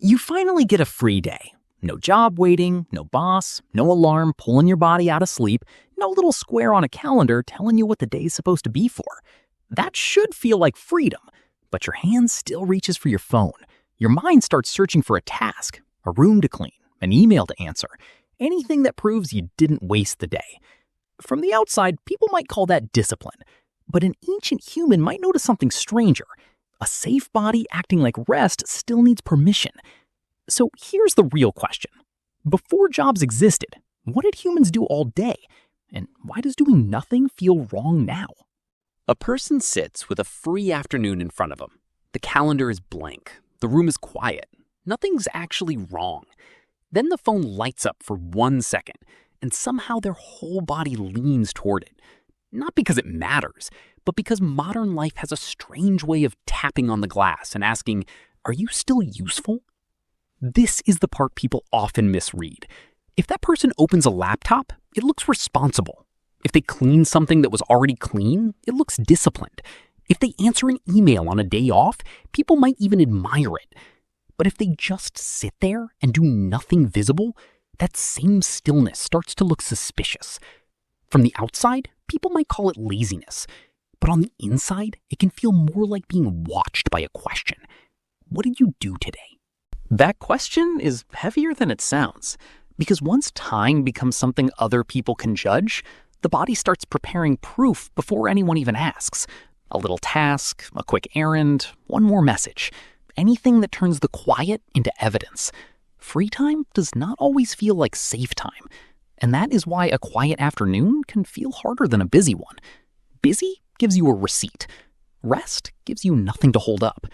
You finally get a free day. No job waiting, no boss, no alarm pulling your body out of sleep, no little square on a calendar telling you what the day's supposed to be for. That should feel like freedom, but your hand still reaches for your phone. Your mind starts searching for a task, a room to clean, an email to answer, anything that proves you didn't waste the day. From the outside, people might call that discipline, but an ancient human might notice something stranger. A safe body acting like rest still needs permission. So here's the real question. Before jobs existed, what did humans do all day? And why does doing nothing feel wrong now? A person sits with a free afternoon in front of them. The calendar is blank. The room is quiet. Nothing's actually wrong. Then the phone lights up for 1 second, and somehow their whole body leans toward it. Not because it matters, but because modern life has a strange way of tapping on the glass and asking, "Are you still useful?" This is the part people often misread. If that person opens a laptop, it looks responsible. If they clean something that was already clean, it looks disciplined. If they answer an email on a day off, people might even admire it. But if they just sit there and do nothing visible, that same stillness starts to look suspicious. From the outside, people might call it laziness. But on the inside, it can feel more like being watched by a question. What did you do today? That question is heavier than it sounds, because once time becomes something other people can judge, the body starts preparing proof before anyone even asks. A little task, a quick errand, one more message. Anything that turns the quiet into evidence. Free time does not always feel like safe time, and that is why a quiet afternoon can feel harder than a busy one. Busy gives you a receipt. Rest gives you nothing to hold up.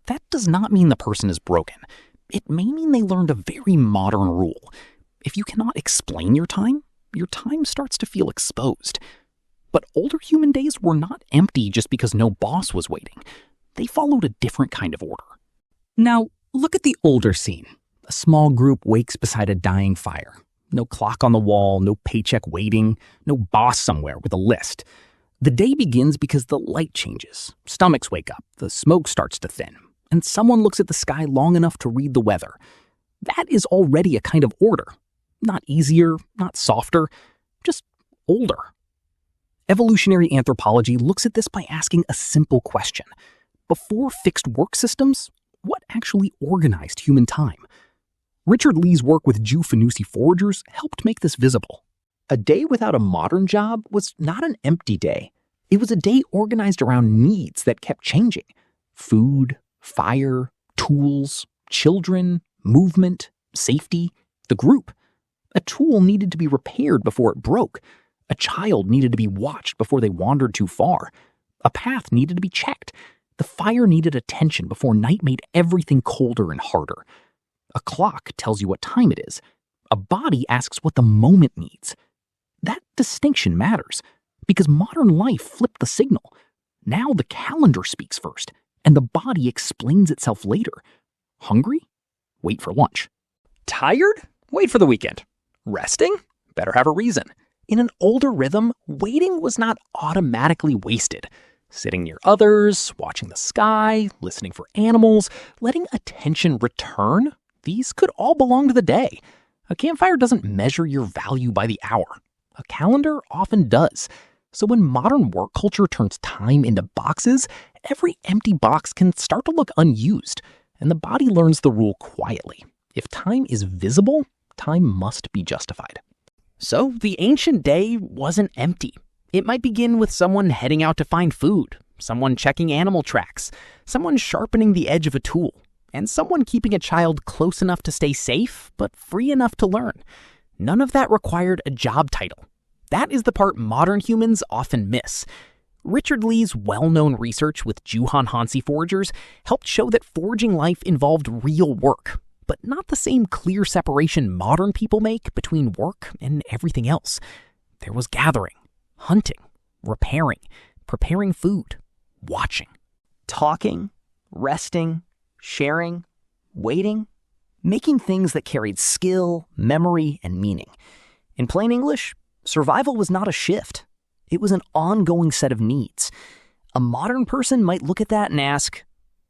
That does not mean the person is broken. It may mean they learned a very modern rule. If you cannot explain your time starts to feel exposed. But older human days were not empty just because no boss was waiting. They followed a different kind of order. Now, look at the older scene. A small group wakes beside a dying fire. No clock on the wall, no paycheck waiting, no boss somewhere with a list. The day begins because the light changes. Stomachs wake up, the smoke starts to thin, and someone looks at the sky long enough to read the weather. That is already a kind of order. Not easier, not softer, just older. Evolutionary anthropology looks at this by asking a simple question. Before fixed work systems, what actually organized human time? Richard Lee's work with Jew-Fanusi foragers helped make this visible. A day without a modern job was not an empty day. It was a day organized around needs that kept changing. Food, fire, tools, children, movement, safety, the group. A tool needed to be repaired before it broke. A child needed to be watched before they wandered too far. A path needed to be checked. The fire needed attention before night made everything colder and harder. A clock tells you what time it is. A body asks what the moment needs. That distinction matters because modern life flipped the signal. Now the calendar speaks first, and the body explains itself later. Hungry? Wait for lunch. Tired? Wait for the weekend. Resting? Better have a reason. In an older rhythm, waiting was not automatically wasted. Sitting near others, watching the sky, listening for animals, letting attention return, these could all belong to the day. A campfire doesn't measure your value by the hour. A calendar often does. So when modern work culture turns time into boxes, every empty box can start to look unused, and the body learns the rule quietly. If time is visible, time must be justified. So the ancient day wasn't empty. It might begin with someone heading out to find food, someone checking animal tracks, someone sharpening the edge of a tool, and someone keeping a child close enough to stay safe, but free enough to learn. None of that required a job title. That is the part modern humans often miss. Richard Lee's well-known research with Jew-Hansi foragers helped show that foraging life involved real work, but not the same clear separation modern people make between work and everything else. There was gathering, hunting, repairing, preparing food, watching, talking, resting, sharing, waiting, making things that carried skill, memory, and meaning. In plain English, survival was not a shift. It was an ongoing set of needs. A modern person might look at that and ask,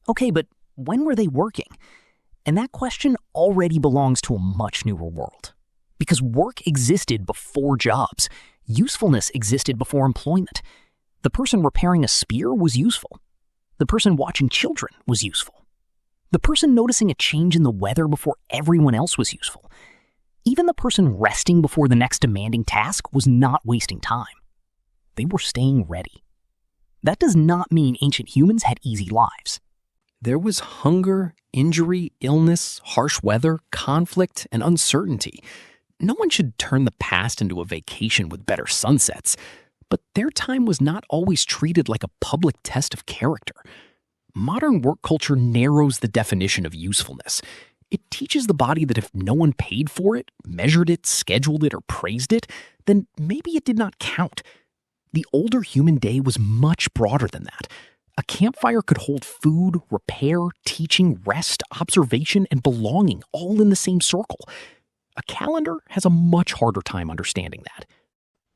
okay, but when were they working? And that question already belongs to a much newer world. Because work existed before jobs. Usefulness existed before employment. The person repairing a spear was useful. The person watching children was useful. The person noticing a change in the weather before everyone else was useful. Even the person resting before the next demanding task was not wasting time. They were staying ready. That does not mean ancient humans had easy lives. There was hunger, injury, illness, harsh weather, conflict, and uncertainty. No one should turn the past into a vacation with better sunsets, but their time was not always treated like a public test of character. Modern work culture narrows the definition of usefulness. It teaches the body that if no one paid for it, measured it, scheduled it, or praised it, then maybe it did not count. The older human day was much broader than that. A campfire could hold food, repair, teaching, rest, observation, and belonging all in the same circle. A calendar has a much harder time understanding that.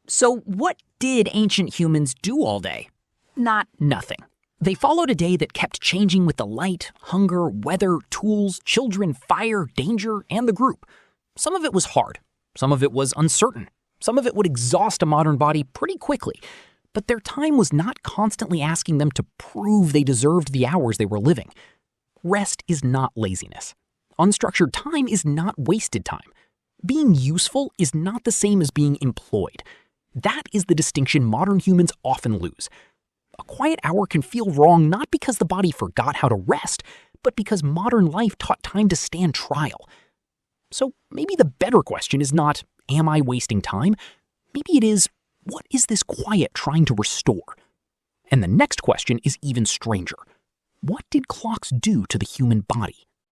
So what did ancient humans do all day? Not nothing. They followed a day that kept changing with the light, hunger, weather, tools, children, fire, danger, and the group. Some of it was hard. Some of it was uncertain. Some of it would exhaust a modern body pretty quickly. But their time was not constantly asking them to prove they deserved the hours they were living. Rest is not laziness. Unstructured time is not wasted time. Being useful is not the same as being employed. That is the distinction modern humans often lose. A quiet hour can feel wrong not because the body forgot how to rest, but because modern life taught time to stand trial. So maybe the better question is not, am I wasting time? Maybe it is, what is this quiet trying to restore? And the next question is even stranger. What did clocks do to the human body?